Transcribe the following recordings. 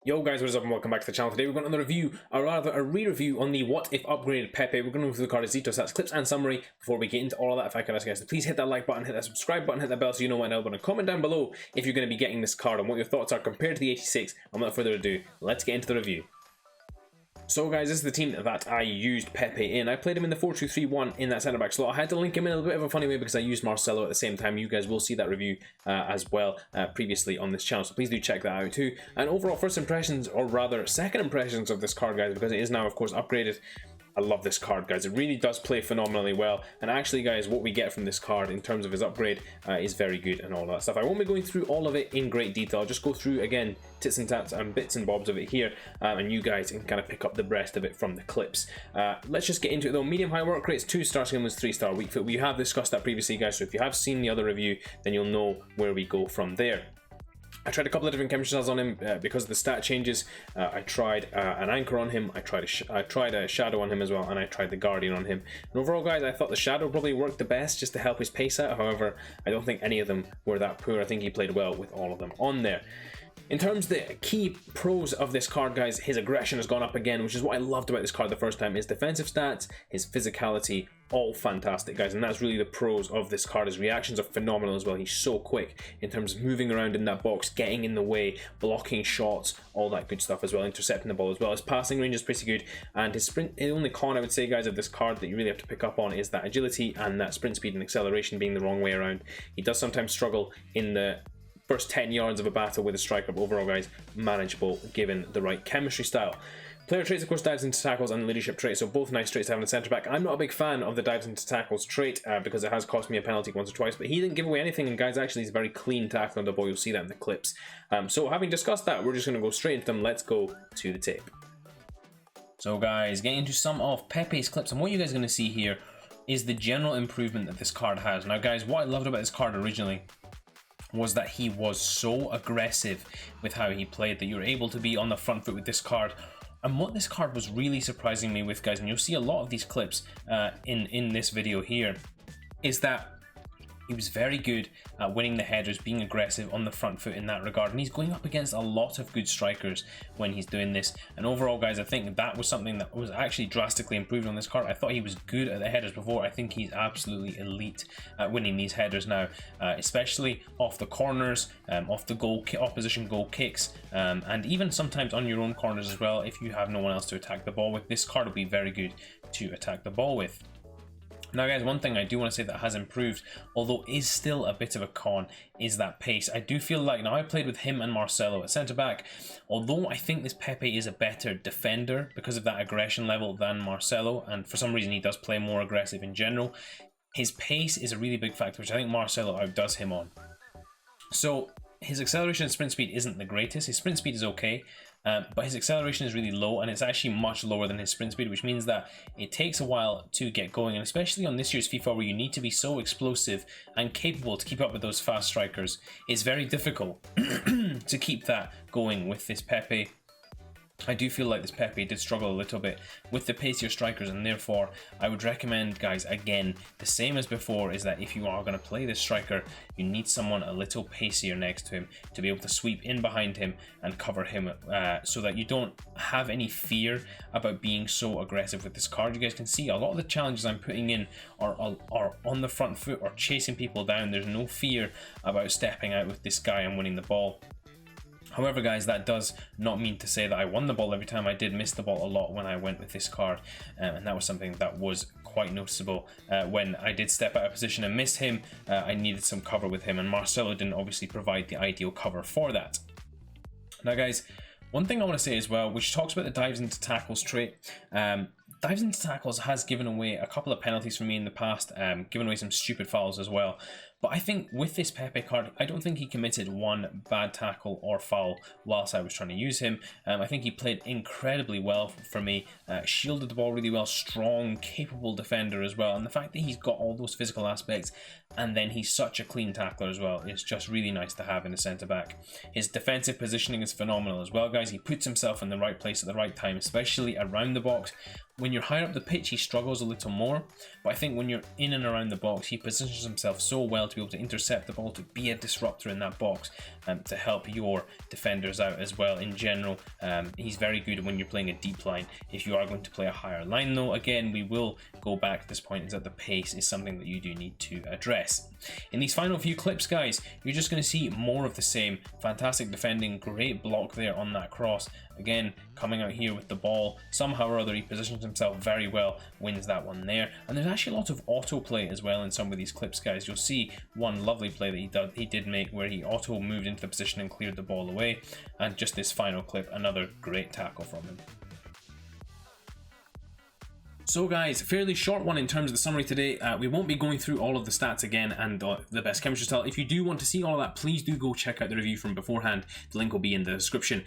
Yo guys, what is up and welcome back to the channel. Today we're going to review, or rather a re-review on the What If upgraded Pepe. We're going to go through the card Zito stats, clips and summary. Before we get into all of that, if I can ask you guys to please hit that like button, hit that subscribe button, hit that bell so you know when I upload, and comment down below if you're going to be getting this card and what your thoughts are compared to the 86. And without further ado, let's get into the review. So guys, this is the team that I used Pepe in. I played him in the 4-2-3-1 in that centre back slot. I had to link him in a bit of a funny way because I used Marcelo at the same time. You guys will see that review as well previously on this channel, so please do check that out too. And overall first impressions, or rather second impressions of this card, guys, because it is now of course upgraded. I love this card, guys. It really does play phenomenally well. And actually, guys, what we get from this card in terms of his upgrade is very good and all that stuff. I won't be going through all of it in great detail. I'll just go through, again, tits and tats and bits and bobs of it here. And you guys can kind of pick up the rest of it from the clips. Let's just get into it, though. Medium-high work rates, 2-star skin was 3-star weak foot. We have discussed that previously, guys. So if you have seen the other review, then you'll know where we go from there. I tried a couple of different chemistry styles on him because of the stat changes. I tried an anchor on him, I tried a shadow on him as well, and I tried the guardian on him. And overall, guys, I thought the shadow probably worked the best just to help his pace out. However, I don't think any of them were that poor. I think he played well with all of them on there. In terms of the key pros of this card, guys, his aggression has gone up again, which is what I loved about this card the first time. His defensive stats, his physicality, all fantastic, guys, and that's really the pros of this card. His reactions are phenomenal as well. He's so quick in terms of moving around in that box, getting in the way, blocking shots, all that good stuff as well, intercepting the ball as well. His passing range is pretty good, and his sprint, the only con I would say, guys, of this card that you really have to pick up on is that agility and that sprint speed and acceleration being the wrong way around. He does sometimes struggle in the first 10 yards of a battle with a striker, but overall, guys, manageable given the right chemistry style. Player traits, of course, dives into tackles and leadership traits, so both nice traits to have in a centre back. I'm not a big fan of the dives into tackles trait because it has cost me a penalty once or twice, but he didn't give away anything, and guys, actually, he's a very clean tackle on the ball. You'll see that in the clips. So having discussed that, we're just going to go straight into them. Let's go to the tape. So guys, getting into some of Pepe's clips, and what you guys are going to see here is the general improvement that this card has. Now, guys, what I loved about this card originally was that he was so aggressive with how he played, that you were able to be on the front foot with this card. And what this card was really surprising me with, guys, and you'll see a lot of these clips in this video here, is that he was very good at winning the headers, being aggressive on the front foot in that regard, and he's going up against a lot of good strikers when he's doing this. And overall, guys, I think that was something that was actually drastically improved on this card. I thought he was good at the headers before. I think he's absolutely elite at winning these headers now, especially off the corners, off the opposition goal kicks, and even sometimes on your own corners as well. If you have no one else to attack the ball with, this card will be very good to attack the ball with. Now, guys, one thing I do want to say that has improved, although is still a bit of a con, is that pace. I do feel like, now I played with him and Marcelo at centre-back, although I think this Pepe is a better defender because of that aggression level than Marcelo, and for some reason he does play more aggressive in general. His pace is a really big factor, which I think Marcelo outdoes him on. So his acceleration and sprint speed isn't the greatest. His sprint speed is okay, but his acceleration is really low, and it's actually much lower than his sprint speed, which means that it takes a while to get going, and especially on this year's FIFA, where you need to be so explosive and capable to keep up with those fast strikers, it's very difficult to keep that going with this Pepe. I do feel like this Pepe did struggle a little bit with the pacier strikers, and therefore I would recommend, guys, again, the same as before, is that if you are going to play this striker, you need someone a little pacier next to him to be able to sweep in behind him and cover him, so that you don't have any fear about being so aggressive with this card. You guys can see a lot of the challenges I'm putting in are on the front foot or chasing people down. There's no fear about stepping out with this guy and winning the ball. However, guys, that does not mean to say that I won the ball every time. I did miss the ball a lot when I went with this card, and that was something that was quite noticeable. When I did step out of position and miss him, I needed some cover with him, and Marcelo didn't obviously provide the ideal cover for that. Now, guys, one thing I want to say as well, which talks about the dives into tackles trait. Dives into tackles has given away a couple of penalties for me in the past, given away some stupid fouls as well. But I think with this Pepe card, I don't think he committed one bad tackle or foul whilst I was trying to use him. I think he played incredibly well for me, shielded the ball really well, strong, capable defender as well. And the fact that he's got all those physical aspects, and then he's such a clean tackler as well, is just really nice to have in a centre-back. His defensive positioning is phenomenal as well, guys. He puts himself in the right place at the right time, especially around the box. When you're higher up the pitch, he struggles a little more, but I think when you're in and around the box, he positions himself so well to be able to intercept the ball, to be a disruptor in that box, to help your defenders out as well in general. He's very good when you're playing a deep line. If you are going to play a higher line though, again, we will go back to this point, is that the pace is something that you do need to address. In these final few clips, guys, you're just going to see more of the same. Fantastic defending, great block there on that cross. Again, coming out here with the ball, somehow or other he positions himself very well, wins that one there. And there's actually a lot of autoplay as well in some of these clips, guys. You'll see one lovely play that he did make where he auto moved into the position and cleared the ball away. And just this final clip, another great tackle from him. So guys, fairly short one in terms of the summary today. We won't be going through all of the stats again and the best chemistry style. If you do want to see all of that, please do go check out the review from beforehand. The link will be in the description.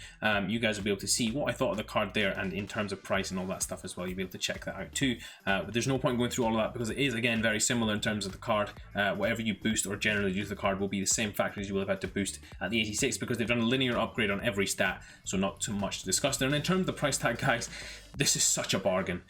You guys will be able to see what I thought of the card there, and in terms of price and all that stuff as well, you'll be able to check that out too. But there's no point going through all of that because it is, again, very similar in terms of the card. Whatever you boost or generally do to the card will be the same factors you will have had to boost at the 86, because they've done a linear upgrade on every stat, so not too much to discuss there. And in terms of the price tag, guys, this is such a bargain.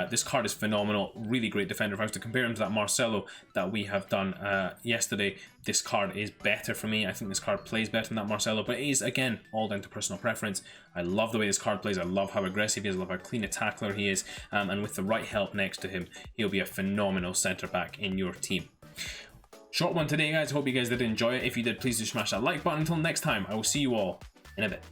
This card is phenomenal, really great defender. If I was to compare him to that Marcelo that we have done yesterday, this card is better for me. I think this card plays better than that Marcelo, but it is, again, all down to personal preference. I love the way this card plays. I love how aggressive he is. I love how clean a tackler he is. And with the right help next to him, he'll be a phenomenal centre-back in your team. Short one today, guys. Hope you guys did enjoy it. If you did, please do smash that like button. Until next time, I will see you all in a bit.